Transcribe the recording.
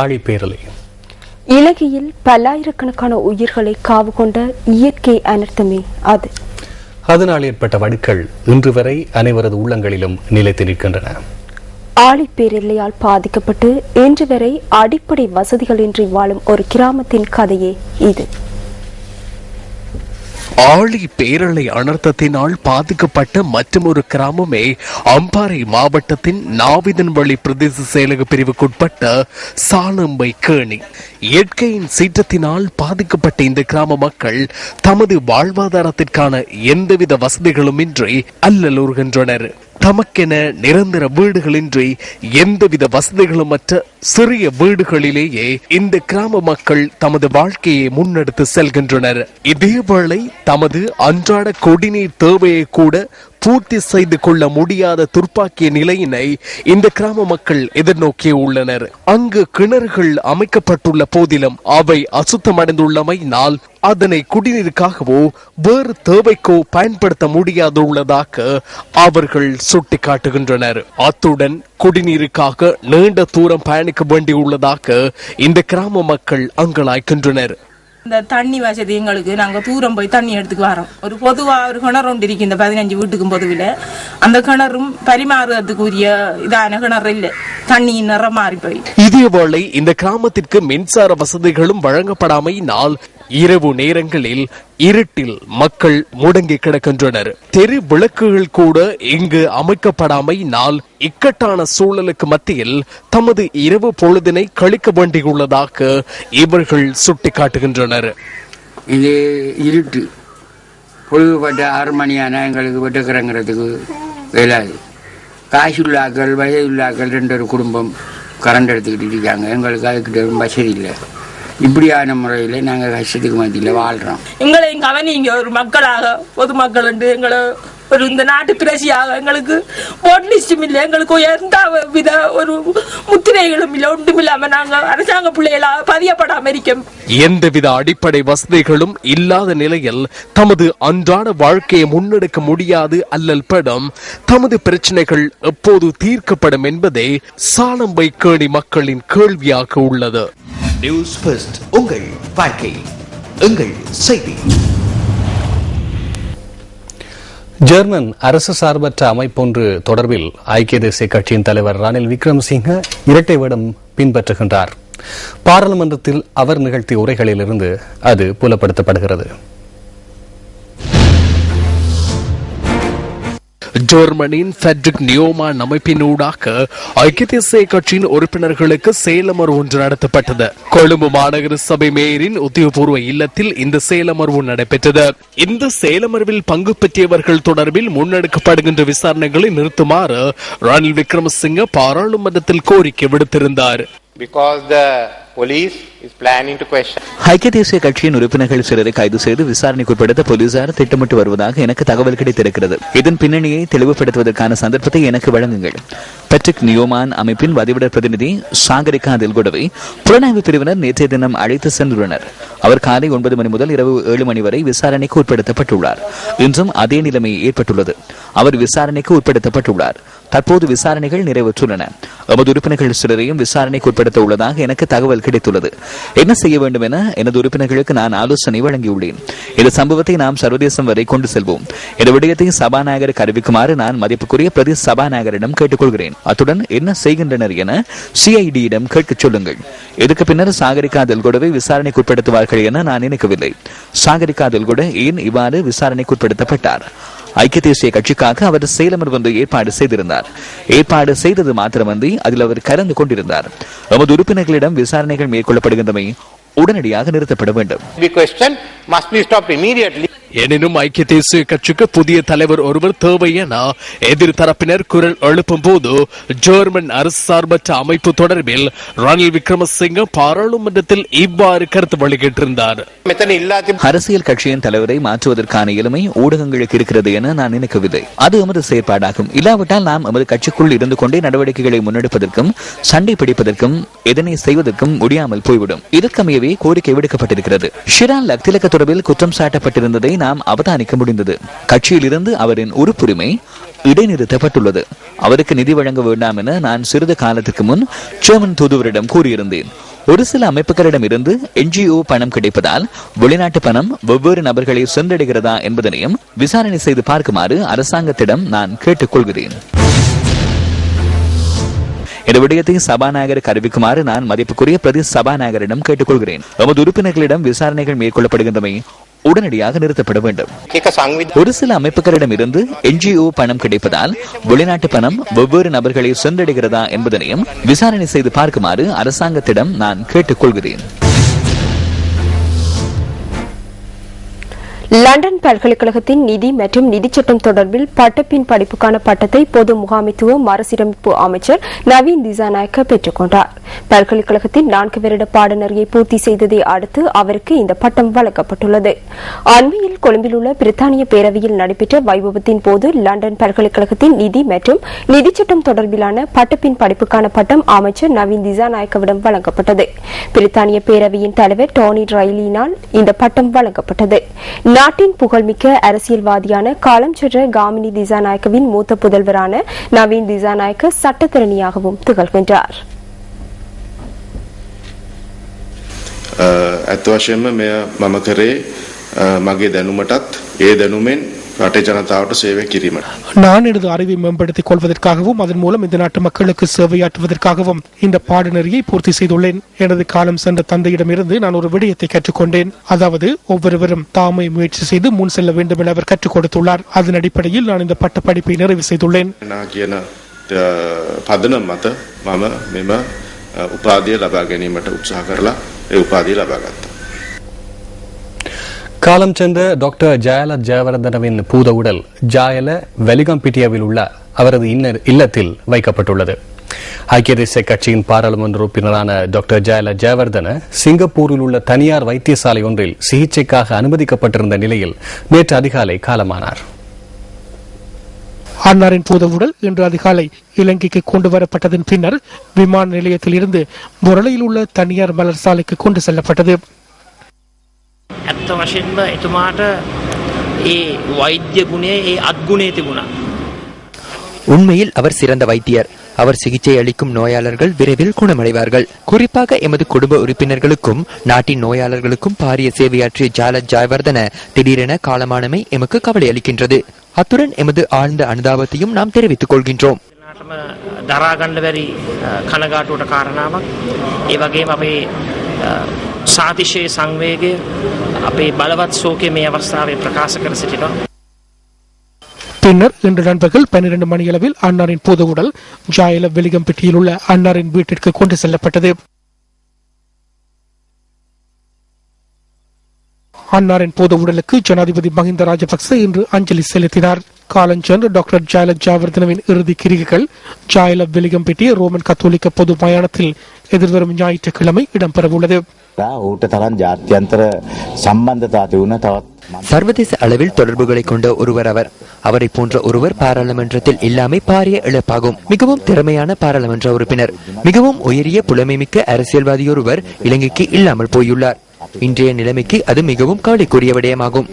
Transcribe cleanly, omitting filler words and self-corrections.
ஆழிப்பேரலை இலங்கையில் பல்லாயிரக்கணக்கான உயிர்களை காவு கொண்ட இயற்கை அனர்த்தமே அது. அதனால் ஏற்பட்ட வடுக்கள் இன்று வரை அனைவரது உள்ளங்களிலும் நிலைத்து நிற்கின்றன. ஆழிப்பேரலையால் பாதிக்கப்பட்டு இன்று வரை அடிப்படை வசதிகளின்றி வாழும் ஒரு கிராமத்தின் கதையே இது. ஆழி பேரலை அனர்த்தத்தினால் பாதிக்கப்பட்ட மற்றொரு கிராமமே அம்பாறை மாவட்டத்தின் நாவிதன்வழி பிரதேச செயலக பிரிவுக்குட்பட்ட சாலம்பை கேணி. இயற்கையின் சீற்றத்தினால் பாதிக்கப்பட்ட இந்த கிராம மக்கள் தமது வாழ்வாதாரத்திற்கான எந்தவித வசதிகளும் இன்றி அல்லலுறுகின்றனர். தமக்கென நிரந்தர வீடுகளின்றி எந்தவித வசதிகளும் மற்ற சிறிய வீடுகளிலேயே இந்த கிராம மக்கள் தமது வாழ்க்கையை முன்னெடுத்து செல்கின்றனர். இதேவேளை தமது அன்றாட குடிநீர் தேவையை கூட பூர்த்தி செய்து கொள்ள முடியாத துர்ப்பாக்கிய நிலையினை இந்த கிராம மக்கள் எதிர்நோக்கி உள்ளனர். அங்கு கிணறுகள் அமைக்கப்பட்டுள்ள போதிலும் அவை அசுத்தமடைந்துள்ளமையினால் அதனை குடிநீருக்காகவோ வேறு தேவைக்கோ பயன்படுத்த முடியாதுள்ளதாக அவர்கள் சுட்டிக்காட்டுகின்றனர். அத்துடன் குடிநீருக்காக நீண்ட தூரம் பயணிக்க வேண்டியுள்ளதாக இந்த கிராம மக்கள் அங்கலாய்க்கின்றனர். இந்த தண்ணி வசதி எங்களுக்கு நாங்கள் தூரம் போய் தண்ணி எடுத்துக்கு வரோம். ஒரு பொதுவாக ஒரு கிணறு ஒன்று இருக்கு இந்த 15 வீட்டுக்கும் பொதுவில். அந்த கிணறும் பரிமாறுறதுக்குரிய இதான கிணறு இல்லை, தண்ணி நிறம் மாறி போய். இதேவேளை இந்த கிராமத்திற்கு மின்சார வசதிகளும் வழங்கப்படாமையினால் இரவு நேரங்களில் இருட்டில் மக்கள் முடங்கி கிடக்கின்றனர். தெரு விளக்குகள் கூட இங்கு அமைக்கப்படாமையினால் இக்கட்டான சூழலுக்கு மத்தியில் தமது இரவு பொழுதினை கழிக்க வேண்டியுள்ளதாக இவர்கள் சுட்டிக்காட்டுகின்றனர். இது இருட்டு பொழுதுபட்ட 6 மணியான எங்களுக்கு வெட்டுக்கிறங்கிறதுக்கு வேலாது. காசுள்ளாக்கள் வயதுள்ளாக்கள் 2 குடும்பம் கரண்ட் எடுத்துக்கிட்டு இருக்காங்க. எங்களுக்கு அதுக்கிட்ட வசதி இல்லை. இப்படியான முறையில் நாங்கள் கஷ்டத்துக்கு மத்தியில் வாழ்கிறோம். எங்களையும் கவனிங்க, ஒரு மக்களாக பொதுமக்கள் எங்களை ஒரு இந்த நாட்டு பிரசியாக எங்களுக்கு ஓட் லிஸ்டும் இல்லை, எங்களுக்கு எந்த வித ஒரு முத்திரைகளும் இல்லை, ஒன்றும் இல்லாம நாங்கள் அரசாங்க பிள்ளைகளாக பதியப்படாம இருக்கோம். எந்தவித அடிப்படை வசதிகளும் இல்லாத நிலையில் தமது அன்றாட வாழ்க்கையை முன்னெடுக்க முடியாது அல்லல் படம் தமது பிரச்சனைகள் எப்போது தீர்க்கப்படும் என்பதே சாலம்பை கேணி மக்களின் கேள்வியாக உள்ளது. நியூஸ் ஃபர்ஸ்ட், உங்கள் வாழ்க்கை எங்கள் செய்தி. ஜெர்மன் அரசு சார்பற்ற அமைப்பொன்று தொடர்பில் ஐக்கிய தேசிய கட்சியின் தலைவர் ரணில் விக்ரமசிங்க இரட்டை வேடம் பின்பற்றுகின்றார். பாராளுமன்றத்தில் அவர் நிகழ்த்திய உரைகளிலிருந்து அது புலப்படுத்தப்படுகிறது. ஜெர்மனியின் ஃபெட்ரிக் நியோமான் அமைப்பினூடாக ஐக்கிய தேசிய கட்சியின் உறுப்பினர்களுக்கு செயலமர்வு ஒன்று நடத்தப்பட்டது. கொழும்பு மாநகர சபை மேயரின் உத்தியோகபூர்வ இல்லத்தில் இந்த செயலமர்வு நடைபெற்றது. இந்த செயலமர்வில் பங்கு பெற்றவர்கள் தொடர்பில் முன்னெடுக்கப்படுகின்ற விசாரணைகளை நிறுத்துமாறு ரணில் விக்ரமசிங்க பாராளுமன்றத்தில் கோரிக்கை விடுத்திருந்தார். ஐக்கிய தேசிய கட்சியின் உறுப்பினர்கள் சிலரை கைது செய்து விசாரணைக்கு உட்படுத்த போலீசார் திட்டமிட்டு வருவதாக எனக்கு தகவல் கிடைத்திருக்கிறது. இதன் பின்னணியை தெளிவுபடுத்துவதற்கான சந்தர்ப்பத்தை எனக்கு வழங்குங்கள். பெட்ரிக் நியோமான் அமைப்பின் வதிவிடர் பிரதிநிதி சாகரிகா தில்கொடவை புலனாய்வு பிரிவினர் நேற்றைய தினம் அழைத்து சென்றுள்ளனர். அவர் காலை 9 மணி முதல் இரவு 7 மணி வரை விசாரணைக்கு உட்படுத்தப்பட்டுள்ளார். இன்றும் அதே நிலைமை ஏற்பட்டுள்ளது. அவர் விசாரணைக்கு உட்படுத்தப்பட்டுள்ளார். தற்போது விசாரணைகள் நிறைவேற்றுள்ளன. எமது உறுப்பினர்கள் சிலரையும் விசாரணைக்கு உட்படுத்த உள்ளதாக எனக்கு தகவல் கிடைத்துள்ளது. என்ன செய்ய வேண்டும் என எனது உறுப்பினர்களுக்கு நான் ஆலோசனை வழங்கியுள்ளேன். இந்த சம்பவத்தை நாம் சர்வதேசம் வரை கொண்டு செல்வோம். இந்த விடயத்தை சபாநாயகருக்கு அறிவிக்குமாறு நான் மதிப்புக்குரிய பிரதேச சபாநாயகரிடம் கேட்டுக்கொள்கிறேன். அத்துடன் என்ன செய்கின்றனர் என சிஐடியிடம் கேட்கச் சொல்லுங்கள். இதுக்கு பின்னர் சாகரிகா தில்கொடவை விசாரணைக்கு உட்படுத்துவார்கள் என நான் நினைக்கவில்லை. சாகரிகா தில்கொட ஏன் இவ்வாறு விசாரணைக்கு உட்படுத்தப்பட்டார்? ஐக்கிய தேசிய கட்சிக்காக அவர் செயலமர்வு வந்து ஏற்பாடு செய்திருந்தார். ஏற்பாடு செய்தது மாத்திரமன்றி அதில் அவர் கலந்து கொண்டிருந்தார். எமது உறுப்பினர்களிடம் விசாரணைகள் மேற்கொள்ளப்படுகின்றமை உடனடியாக நிறுத்தப்பட வேண்டும். எனினும் ஐக்கிய தேசிய கட்சிக்கு புதிய தலைவர் ஒருவர் தேவை என எதிர்த்தரப்பினர் குரல் எழுப்பும் போது ஜெர்மன் அரசு சார்பற்ற அமைப்பு தொடர்பில் ரணில் விக்ரமசிங்க பாராளுமன்றத்தில் இவ்வாறு கருத்து வெளியிட்டிருந்தார். அரசியல் கட்சியின் தலைவரை மாற்றுவதற்கான இளமை ஊடகங்களுக்கு இருக்கிறது என நான் நினைக்கவில்லை. அது எமது செயற்பாடாகும். இல்லாவிட்டால் நாம் எமது கட்சிக்குள் இருந்து கொண்டே நடவடிக்கைகளை முன்னெடுப்பதற்கும் சண்டை பிடிப்பதற்கும் எதனை செய்வதற்கும் முடியாமல் போய்விடும். இதற்கமையவே கோரிக்கை விடுக்கப்பட்டிருக்கிறது. ஷிரான் லக்திலக தொடர்பில் குற்றம் சாட்டப்பட்டிருந்ததை நாம் அவதானிக்க முடிந்தது. கட்சியில் இருந்து அவரின் உறுப்புரிமை இடைநிறுத்தப்பட்டுள்ளது. அவருக்கு நிதி வழங்க வேண்டாம் என நான் சிறிது காலத்திற்கு முன் ஜெர்மன் தூதுவரிடம் கூறியிருந்தேன். ஒரு சில அமைப்புகளிடம் இருந்து NGO பணம் கிடைப்பதால் வெளிநாட்டு பணம் வெவ்வேறு நபர்களை சென்றடைகிறதா என்பதனையும் விசாரணை செய்து பார்க்குமாறு அரசாங்கத்திடம் நான் கேட்டுக்கொள்கிறேன். இந்த விடயத்தை சபாநாயகருக்கு அறிவிக்குமாறு நான் மதிப்புக்குரிய பிரதி சபாநாயகரிடம் கேட்டுக்கொள்கிறேன். எமது உறுப்பினர்களிடம் விசாரணைகள் மேற்கொள்ளப்படுகின்றமை உடனடியாக நிறுத்தப்பட வேண்டும். ஒரு சில அமைப்புகளிடம் இருந்து NGO பணம் கிடைப்பதால் வெளிநாட்டு பணம் வெவ்வேறு நபர்களை சென்றடைகிறதா என்பதனையும் விசாரணை செய்து பார்க்குமாறு அரசாங்கத்திடம் நான் கேட்டுக்கொள்கிறேன். லண்டன் பல்கலைக்கழகத்தின் நிதி மற்றும் நிதி சட்டம் தொடர்பில் பட்டப்பின் படிப்புக்கான பட்டத்தை பொது முகாமைத்துவ மறுசீரமைப்பு அமைச்சர் நவீன் திசாநாயக்க பெற்றுக் கொண்டார். பல்கலைக்கழகத்தின் 4 வருட பாடநெறியை பூர்த்தி செய்ததை அடுத்து அவருக்கு இந்த பட்டம் வழங்கப்பட்டுள்ளது. அண்மையில் கொழும்பில் உள்ள பிரித்தானிய பேரவையில் நடைபெற்ற வைபவத்தின் போது லண்டன் பல்கலைக்கழகத்தின் நிதி மற்றும் நிதி சட்டம் தொடர்பிலான பட்டப்பின் படிப்புக்கான பட்டம் அமைச்சர் நவீன் திசாநாயக்கவிடம் வழங்கப்பட்டது. பிரித்தானிய பேரவையின் தலைவர் டோனி ரைலியினால் இந்த பட்டம் வழங்கப்பட்டது. நாட்டின் புகழ்மிக்க அரசியல்வாதியான காலம் சென்ற காமினி திசாநாயக்கவின் மூத்த புதல்வரான நவீன் திசாநாயக்க சட்டத்தரணியாகவும் திகழ்கின்றார். අත්වශයෙන්ම මෙය මම කරේ මගේ දැනුමටත් ඒ දැනුමෙන් රටේ ජනතාවට සේවය කිරීමට. நான் எனது அறிவை மேம்படுத்திக் கொள்வதற்காகவும் அதன் மூலம் இந்த நாட்டு மக்களுக்கு சேவையாற்றுவதற்காகவும் இந்த பாடநெறியை பூர்த்தி செய்துள்ளேன். எனது காலம் சென்ற தந்தையிடமிருந்து நான் ஒரு விடயத்தை கற்றுக்கொண்டேன். அதாவது ஒவ்வொருவரும் தாமே முயற்சி செய்து முன் செல்ல வேண்டும் என அவர் கற்றுக் கொடுத்துள்ளார். அதன் அடிப்படையில் நான் இந்த பட்ட படிப்பை நிறைவு செய்துள்ளேன். කියන පදනම මත මම මෙම උපාධිය ලබා ගැනීමට උත්සාහ කරලා ඒ උපාධිය ලබා ගත්තා. காலம் சென்ற டாக்டர் ஜாயல ஜெயவர்தனவின் பூத உடல் ஜாயல வெலிகம்பிட்டியாவில் உள்ள அவரது இல்லத்தில் வைக்கப்பட்டுள்ளது. ஐக்கிய தேசிய கட்சியின் பாராளுமன்ற உறுப்பினரான டாக்டர் ஜாயல ஜெயவர்தன சிங்கப்பூரில் உள்ள தனியார் வைத்தியசாலை ஒன்றில் சிகிச்சைக்காக அனுமதிக்கப்பட்டிருந்த நிலையில் நேற்று அதிகாலை காலமானார். அன்னாரின் பூத உடல் இன்று அதிகாலை இலங்கைக்கு கொண்டு வரப்பட்டதன் பின்னர் விமான நிலையத்தில் இருந்து முரளையில் உள்ள தனியார் மலர் சாலைக்கு கொண்டு செல்லப்பட்டது. ඇත්ත වශයෙන්ම එතුමාට ඒ වෛද්‍ය ගුණය ඒ අත්ගුණේ තිබුණා. உண்மையில் அவர் சிறந்த வைத்தியர். அவர் சிகிச்சை அளிக்கும் நோயாளர்கள் விரைவில் குணமடைவார்கள். குறிப்பாக எமது குடும்ப உறுப்பினர்களுக்கும் நாட்டின் நோயாளர்களுக்கும் பாரிய சேவையாற்றிய ஜாயல ஜெயவர்தன திடீரென காலமானமை எமக்கு கவலை அளிக்கின்றது. அத்துடன் எமது ஆழ்ந்த அனுதாபத்தையும் நாம் தெரிவித்துக் கொள்கின்றோம். දරාගන්න බැරි කනගාටුවට කාරණාවක්. ඒ වගේම අපේ සාතිශය සංවේගය අපේ බලවත් ශෝකය මේ අවස්ථාවේ ප්‍රකාශ කර සිටිනවා. பின்னர் இன்று நண்பகல் 12 மணியளவில் அன்னாரின் பூத உடல் ஜாயல வெலிகம்பிட்டியில் உள்ள அன்னாரின் வீட்டிற்கு கொண்டு செல்லப்பட்டது. அன்னாரின் பூத உடலுக்கு ஜனாதிபதி மஹிந்த ராஜபக்ச இன்று அஞ்சலி செலுத்தினார். காலஞ்சென்ற டாக்டர் ஜாயல ஜெயவர்தனவின் இறுதி கிரிகைகள் ஜாயல வெலிகம்பிட்டி ரோமன் கத்தோலிக்க பொது மயானத்தில் எதிர்வரும் ஞாயிற்றுக்கிழமை இடம்பெறவுள்ளது. சர்வதேச அளவில் தொடர்புகளை கொண்ட ஒருவர் அவர். அவரை போன்ற ஒருவர் பாராளுமன்றத்தில் இல்லாமை பாரிய இழப்பாகும். மிகவும் திறமையான பாராளுமன்ற உறுப்பினர், மிகவும் உயரிய புலமைமிக்க அரசியல்வாதி ஒருவர் இலங்கைக்கு இல்லாமல் போயுள்ளார். இன்றைய நிலைமைக்கு அது மிகவும் கவலைக்குரிய விடயமாகும்.